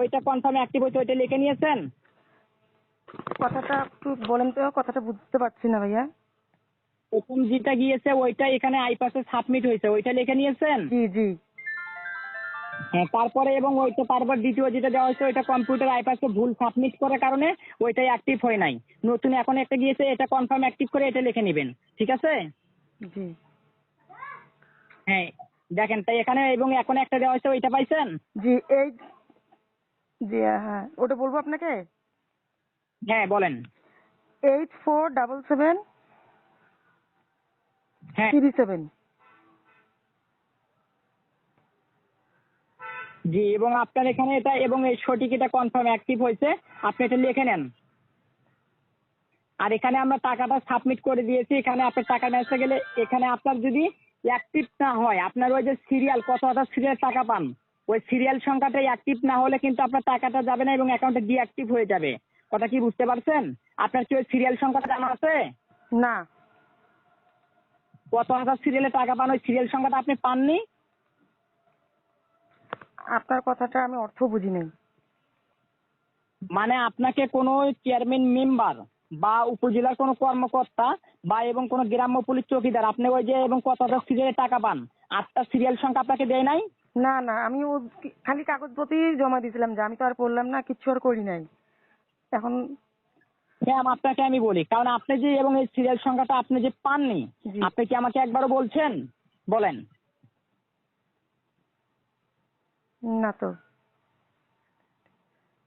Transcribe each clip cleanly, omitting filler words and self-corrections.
ওইটা confirm active হয়েছে, ওইটা লিখে নিয়েছেন? কথাটা একটু বলেন তো, কথাটা বুঝতে পারছি না ভাইয়া। প্রথম যেটা গিয়েছে ওইটা এখানে আইপাসে সাবমিট হয়েছে, ওইটা লিখে নিয়েছেন? জি জি। হ্যাঁ, তারপরে এবং ওইটা তারপর দ্বিতীয় যেটা দেওয়া হয়েছে ওইটা কম্পিউটার আইপাসে ভুল সাবমিট করার কারণে ওইটাই অ্যাক্টিভ হয় নাই। নতুন এখন একটা গিয়েছে, এটা কনফার্ম অ্যাক্টিভ করে এটা লিখে নেবেন, ঠিক আছে? জি হ্যাঁ, দেখেন তাই এখানে এবং এখন একটা দেওয়া হয়েছে, ওইটা পাইছেন? জি। এই জি হ্যাঁ, ওটা বলবো আপনাকে। হ্যাঁ বলেন। 847737। হ্যাঁ জি, এবং আপনার এখানে এটা এবং এই সঠিক এটা কনফার্ম অ্যাক্টিভ হয়েছে, আপনি এটা লিখে নেন। আর এখানে আমরা টাকাটা সাবমিট করে দিয়েছি, এখানে আপনার টাকা মেসে গেলে এখানে আপনার যদি অ্যাক্টিভ না হয়, আপনার ওই যে সিরিয়াল কত হাজার সিরিয়াল টাকা পান, ওই সিরিয়াল সংখ্যাটা অ্যাক্টিভ না হলে কিন্তু আপনার টাকাটা যাবে না এবং অ্যাকাউন্টে ডিঅ্যাক্টিভ হয়ে যাবে। কথা কি বুঝতে পারছেন? আপনার কি ওই সিরিয়াল সংখ্যাটা জানা আছে? না। কত হাজার সিরিয়ালে টাকা পান ওই সিরিয়াল সংখ্যাটা আপনি পাননি? আপনার কথাটা আমি অর্থ বুঝি নাই। মানে আপনাকে কোনো চেয়ারম্যান মেম্বার বা উপজেলার কোনো কর্মকর্তা বা এবং কোনো গ্রাম্য পুলিশ চৌকিদার আপনি ওই যে এবং কত হাজার সিরিয়ালে টাকা পান, 8টা সিরিয়াল সংখ্যা আপনাকে দেয় নাই? না না, আমি ও খালি কাগজপত্র জমা দিয়েছিলাম, যে আমি তো আর পড়লাম না, কিচ্ছু আর করি নাই এখন। হ্যাঁ, আপনাকে আমি বলি, কারণ আপনি যে এবং এই সিরিয়াল সংখ্যাটা আপনি যে পাননি, জি। আপনি কি আমাকে একবারও বলছেন? বলেন। না তো।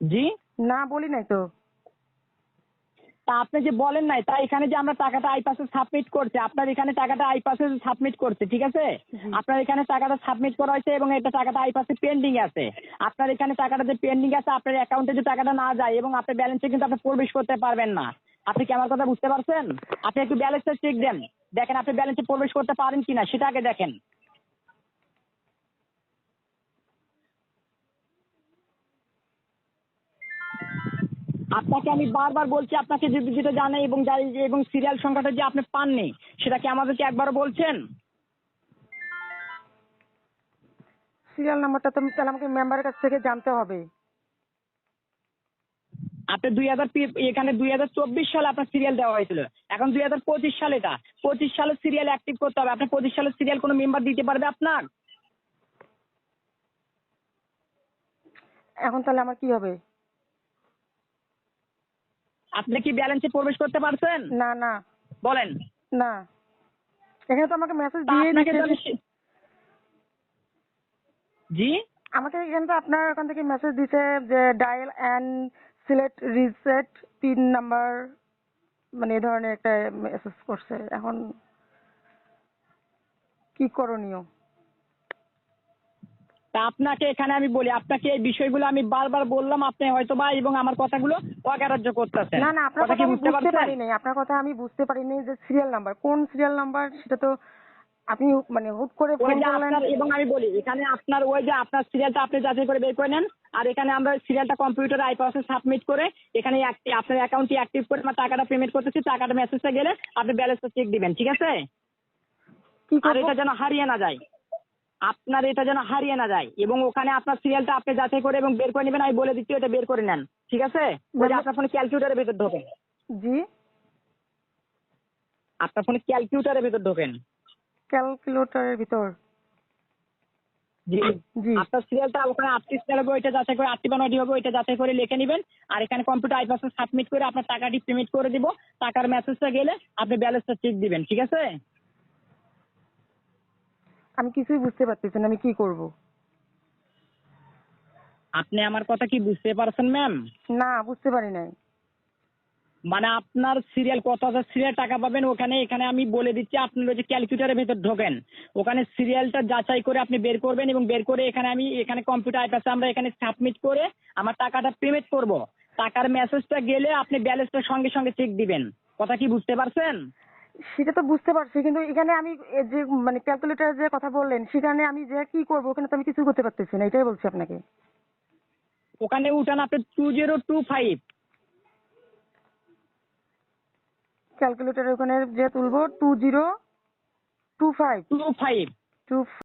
জি, না বলি নাই তো। তা আপনি যে বলেন নাই, তা এখানে যে আমরা টাকাটা আইপাসে সাবমিট করছি, আপনার এখানে টাকাটা আইপাসে সাবমিট করছে, ঠিক আছে? জি। আপনার এখানে টাকাটা সাবমিট করা হয়েছে এবং এটা টাকাটা আইপাসে পেন্ডিং আছে। আপনার এখানে টাকাটা যে পেন্ডিং আছে, আপনার অ্যাকাউন্টে যে টাকাটা না যায় এবং আপনার ব্যালেন্সে কিন্তু আপনি প্রবেশ করতে পারবেন না। আপনি কি আমার কথা বুঝতে পারছেন? আপনি একটু ব্যালেন্সটা চেক দেন, দেখেন আপনি ব্যালেন্সে প্রবেশ করতে পারেন কিনা সেটা আগে দেখেন। আপনাকে আমি বারবার বলছি, আপনাকে যেটা জানে এবং এবং সিরিয়াল সংখ্যাটা যে আপনি পাননি, সেটা কি আমাদেরকে একবারও বলছেন? সিরিয়াল নাম্বারটা তো তাহলে আমাকে মেম্বারের কাছ থেকে জানতে হবে। আপনি এখানে 2024 সালে আপনার সিরিয়াল দেওয়া হয়েছিল, এখন 2025 সাল, এটা 25 সালের সিরিয়াল অ্যাক্টিভ করতে হবে। আপনার 25 সালের সিরিয়াল কোনো মেম্বার দিতে পারবে আপনার? এখন তাহলে আমার কি হবে? আপনি কি ব্যালেন্সে প্রবেশ করতে পারছেন? না না। বলেন। না, এখানে তো আমাকে মেসেজ তা দিয়ে আপনাকে দিচ্ছে। তো জি, আমাকে এখানে তো আপনার ওখান থেকে মেসেজ দিছে যে dial and select reset pin number, মানে এই ধরনের একটা মেসেজ করছে। এখন কি করণীয়? তা আপনাকে এখানে আমি বলি, আপনাকে এই বিষয়গুলো আমি বারবার বললাম, আপনি হয়তো বা এবং আমার কথাগুলো অগ্রাহ্য করতেছেন। না না, আপনার কথা কথা কি আমি বুঝতে বুঝতে পারছেন? পারি নাই। আপনার কথা আমি বুঝতে পারি নাই যে সিরিয়াল নাম্বার, কোন সিরিয়াল নাম্বার সেটা তো আপনি মানে হুট করে ওই ফোন যে করলেন। আপনার এবং আমি বলি, এখানে আপনার ওই যে আপনার সিরিয়ালটা আপনি যাচাই করে বের করে নেন। আর এখানে আমরা সিরিয়ালটা কম্পিউটার আইপাসে সাবমিট করে এখানে আপনার অ্যাকাউন্টটি অ্যাক্টিভ করে আমার টাকাটা পেমেন্ট করতেছি, টাকাটা মেসেজটা গেলে আপনি ব্যালেন্সটা চেক দিবেন, ঠিক আছে? কি আর করবো? এটা যেন হারিয়ে না যায়, আপনার এটা যেন হারিয়ে না যায় এবং ওখানে আপনার সিরিয়ালটা আপনি যাচাই করে এবং বের করে নেবেন। আমি বলে দিচ্ছি, ওটা বের করে নেন, ঠিক আছে? ওই যে আপনার ফোনে ক্যালকুলেটারের ভেতর ঢোকেন, জি। আপনার ফোনে ক্যালকুলেটারের ভেতর ঢোকেন। ক্যালকুলেটরের ভিতর। জি, জি। আপনার সিরিয়ালটা ওখানে 38 হবে, ওইটা যাচাই করে 38 বা 9 হবে, ওইটা যাচাই করে লিখে নেবেন। আর এখানে কম্পিউটার আইপাসে সাবমিট করে আপনার টাকাটি পেমেন্ট করে দিব। টাকার মেসেজটা গেলে আপনি ব্যালেন্সটা চেক দিবেন, ঠিক আছে? আমি কিছুই বুঝতে পারতেছি না, আমি কি করব? আপনি আমার কথা কি বুঝতে পারছেন ম্যাম? না, বুঝতে পারি নাই। মানে আপনার সিরিয়াল কত হাজার সিরিয়াল টাকা পাবেন, ওখানে এখানে আমি বলে দিচ্ছি, আপনার ওই যে ক্যালকুলেটারের ভেতর ঢোকেন, ওখানে সিরিয়ালটা যাচাই করে আপনি বের করবেন এবং বের করে এখানে কম্পিউটার আইপাসে আমরা এখানে সাবমিট করে আমার টাকাটা পেমেন্ট করব। টাকার মেসেজটা গেলে আপনি ব্যালেন্সটা সঙ্গে সঙ্গে চেক দিবেন। কথা কি বুঝতে পারছেন? সেটা তো বুঝতে পারছি, কিন্তু এখানে আমি যে মানে ক্যালকুলেটর যে কথা বললেন, সেখানে আমি যে কি করবো, ওখানে তো আমি কিছু করতে পারতেছি না, এটাই বলছি আপনাকে। ওখানে উঠান আপনি 2025। ক্যালকুলেটর ওখানে যে তুলবো 2025। 25। 2